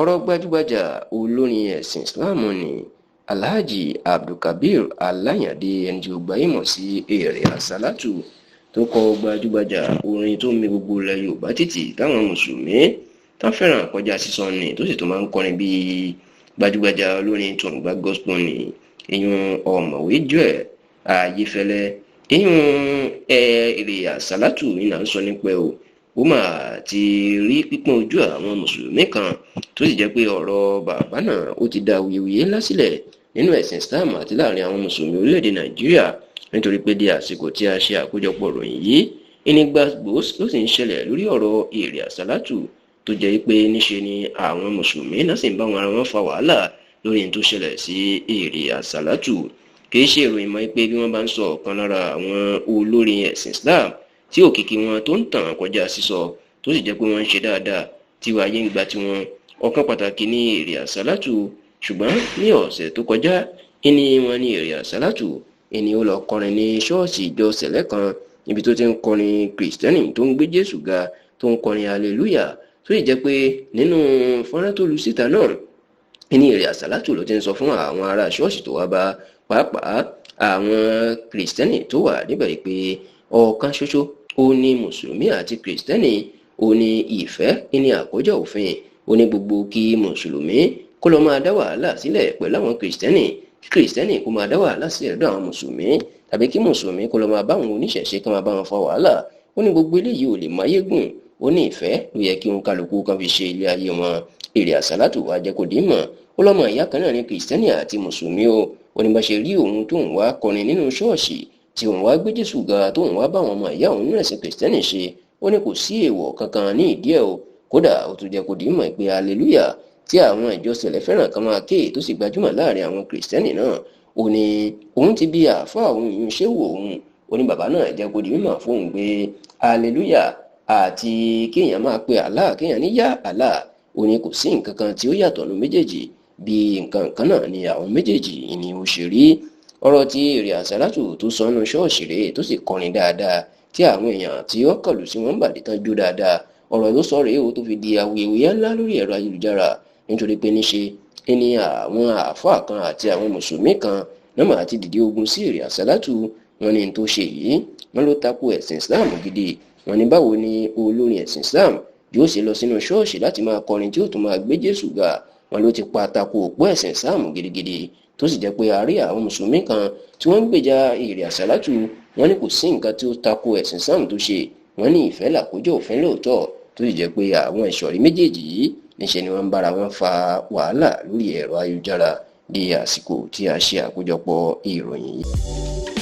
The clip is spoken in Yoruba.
ọ̀rọ̀ gbajúgbajà olórin ẹ̀sìn Islam ni Alhaji Abdulkabir Alayande ẹni tí gbogbo ayé mọ̀ sí Èrè Àsálàtù tó kọ gbajúgbajà orin tó mì gbogbo ilẹ̀ Yorùbá títì táwọn mùsùlùmí tó fẹ́ràn kọjá sísọ ni tó sì tó máa ń kọrin bíi gbajúgbajà olórin tó ń gba gospel ni ìyún ọ̀mọ̀wé Joel Ayéfẹ́lẹ́ ìyún Èrè Àsálàtù ní là ń sọ nípa ó mà ti rí pípọ́n ojú àwọn mùsùlùmí kan tó sì jẹ́ pé ọ̀rọ̀ bàbá náà ó ti dá awuyewuye ńlá sílẹ̀ nínú ẹ̀sìn Islam àti láàrin àwọn mùsùlùmí orílẹ̀-èdè Nàìjíríà nítorí pé di àsìkò tí a ṣe àkójọpọ̀ ròyìn yìí ìnigbàgbọ́ ló sì ń ṣẹlẹ̀ lórí ọ̀rọ̀ Èrè Àsálàtù tó jẹ́ pé níṣe ni àwọn mùsùlùmí náà sì ń bá wọn ara wọn fa wàhálà lórí tó ṣẹlẹ̀ sí Èrè Àsálàtù kì í ṣe ìròyìn mọ́ pé bí wọ́n bá ń sọ ọ̀kan lára àwọn olórin ẹ̀sìn Islam tí òkìkí wọn tó ń tàn kọjá sísọ tó sì jẹ́ pé wọ́n ń ṣe dáadáa tí wàá yé ń gba tiwọn ọ̀kan pàtàkì ní Èrè Àsálàtù ṣùgbọ́n ní ọ̀sẹ̀ tó kọjá ẹni wọn ní Èrè Àsálàtù ẹni ó lọ kọrin ní ṣọ́ọ̀ṣì ìjọ sẹ̀lẹ̀ kan níbi tó ti ń kọrin kìrìsìtẹ́nì tó ń gbé Jésù ga tó ń kọrin hallelujah tó sì jẹ́ pé nínú fọ́nrán tó lu síta náà ẹni Èrè Àsálàtù ló ti ń sọ fún àwọn ará ṣọ́ọ̀ṣì tó wá bá pàápàá àwọn kìrìsìtẹ́nì tó wà níbẹ̀ pé ọ̀kan ṣoṣo ó ní mùsùlùmí àti kìrìsìtẹ́nì ó ní ìfẹ́ ní àkójọ òfin ó ní gbogbo kí mùsùlùmí kó lọ máa dá wàhálà sílẹ̀ pẹ̀lú àwọn kìrìsìtẹ́nì kí kìrìsìtẹ́nì kó máa dá wàhálà sílẹ̀ lọ́dọ̀ àwọn mùsùlùmí tàbí kí mùsùlùmí kó lọ máa bá àwọn oníṣẹ̀ṣe kí wọ́n máa bá wọn fa wàhálà ó ní gbogbo eléyìí ò lè máyégùn ó ní ìfẹ́ ló yẹ kí òun kálukú kan fi ṣe ilé ayé wọn Èrè Àsálàtù wá jẹ́ kó dé mọ̀ ó lọ́mọ ìyá kan náà ní kìrìsìtẹ́nì àti mùsùlùmí ó ní bá ṣe rí òun tó ń wá kọrin nínú ṣọ́ọ̀ṣì tí òun wá gbé Jésù ga tó òun wá bá àwọn ọmọ ìyá òun nínú ẹ̀sìn kìrìsìtẹ́nì ṣe ó ní kò sí èèwọ̀ kankan ní ìdí ẹ̀ kódà ó tún jẹ́ kó dì í mọ̀ pé hallelujah tí àwọn ìjọ sẹ̀lẹ̀ fẹ́ràn kan máa ké tó sì gbajúmọ̀ láàrin àwọn kìrìsìtẹ́nì náà ó ní òun ti bí àáfàá òun ìyún ṣéwù òun ó ní bàbá náà jẹ́ kó di mímọ̀ fóun pé hallelujah àti kéèyàn máa pe Allah kéèyàn ní yá Allah ó ní kò sí nǹkan kan tí ó yàtọ̀ nínú méjèèjì bí nǹkan kan náà ni àwọn méjèèjì ni ó ṣe rí ọ̀rọ̀ tí Èrè Àsálàtù tó sọnù ṣọ́ọ̀ṣì rèé tó sì kọrin dáadáa tí àwọn èèyàn tí ó kọlù sí wọn bàdé tán jó dáadáa ọ̀rọ̀ ló sọ rèé tó fi di awuyewuye ńlá lórí ẹ̀rọ ayélujára nítorí pé níṣe ẹni àwọn àáfàá kan àti àwọn mùsùlùmí kan náà máa ti dìde ogun sí Èrè Àsálàtù wọn ní tó ṣe yìí wọn ló tako ẹ̀sìn Islam gidi wọn ní báwo ni olórin ẹ̀sìn Islam yóò ṣe lọ sínú ṣọ́ọ̀ṣì láti máa kọrin tí ó tún máa gbé Jésù ga wọn ló ti pa tako òpó ẹ̀sìn Islam gidigidi tó sì jẹ́ pé a rí àwọn mùsùlùmí kan tí wọ́n ń gbèjà Èrè Àsálàtù wọ́n ní kò sí nǹkan tí ó tako ẹ̀sìn Islam tó ṣe wọ́n ní ìfẹ́ làkójọ òfin lóòótọ́ tó sì jẹ́ pé àwọn ìṣọ̀rí méjèèjì yìí níṣẹ́ ni wọ́n ń bára wọn fa wàhálà lórí ẹ̀rọ ayélujára di àsìkò tí a ṣe àkójọpọ̀ ìròyìn yìí.